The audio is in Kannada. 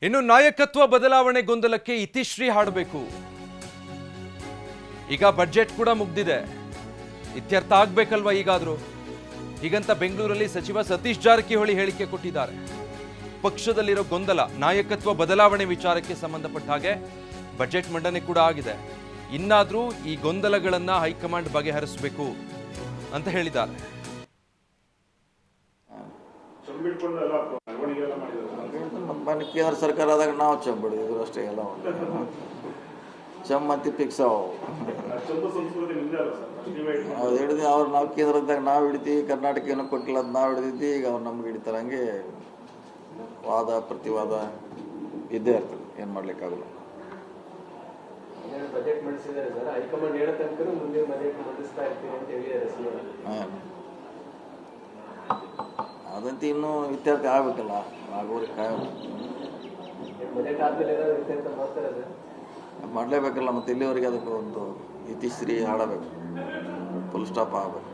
ಇನ್ನು ನಾಯಕತ್ವ ಬದಲಾವಣೆ ಗೊಂದಲಕ್ಕೆ ಇತಿಶ್ರೀ ಹಾಡಬೇಕು. ಈಗ ಬಜೆಟ್ ಕೂಡ ಮುಗ್ದಿದೆ, ಇತ್ಯರ್ಥ ಆಗ್ಬೇಕಲ್ವಾ ಈಗಾದ್ರೂ. ಹೀಗಂತ ಬೆಂಗಳೂರಲ್ಲಿ ಸಚಿವ ಸತೀಶ್ ಜಾರಕಿಹೊಳಿ ಹೇಳಿಕೆ ಕೊಟ್ಟಿದ್ದಾರೆ. ಪಕ್ಷದಲ್ಲಿರೋ ಗೊಂದಲ, ನಾಯಕತ್ವ ಬದಲಾವಣೆ ವಿಚಾರಕ್ಕೆ ಸಂಬಂಧಪಟ್ಟ ಹಾಗೆ ಬಜೆಟ್ ಮಂಡನೆ ಕೂಡ ಆಗಿದೆ. ಇನ್ನಾದ್ರೂ ಈ ಗೊಂದಲಗಳನ್ನ ಹೈಕಮಾಂಡ್ ಬಗೆಹರಿಸಬೇಕು ಅಂತ ಹೇಳಿದ್ದಾರೆ. ಕೇಂದ್ರ ಸರ್ಕಾರ ಆದಾಗ ನಾವು ಚಂಬಿಡಿದ್ರು ಅಷ್ಟೇ. ಎಲ್ಲ ಚಮ್ಮಂತಿ ಫಿಕ್ಸ್ ಅದು ಹಿಡಿದು ಅವ್ರು ನಾವು ಕೇಂದ್ರದಾಗ ನಾವು ಹಿಡಿತೀವಿ, ಕರ್ನಾಟಕ ಏನೋ ಕೊಟ್ಟಿಲ್ಲ ಅದು ನಾವು ಹಿಡಿದಿದ್ವಿ. ಈಗ ಅವ್ರು ನಮ್ಗೆ ಹಿಡಿತಾರೆ. ಹಂಗೆ ವಾದ ಪ್ರತಿವಾದ ಇದ್ದೇ ಇರ್ತದೆ, ಏನು ಮಾಡ್ಲಿಕ್ಕಾಗಲ್ಲ. ಅದಂತೂ ಇನ್ನೂ ಇತ್ಯರ್ಥ ಆಗ್ಬೇಕಲ್ಲ, ಆಗೋರಿಗೆ ಮಾಡಲೇಬೇಕಲ್ಲ. ಮತ್ತೆ ಇಲ್ಲಿವರೆಗೆ ಅದಕ್ಕೆ ಒಂದು ಇತಿಶ್ರೀ ಹಾಡಬೇಕು, ಫುಲ್ ಸ್ಟಾಪ್ ಆಗಬೇಕು.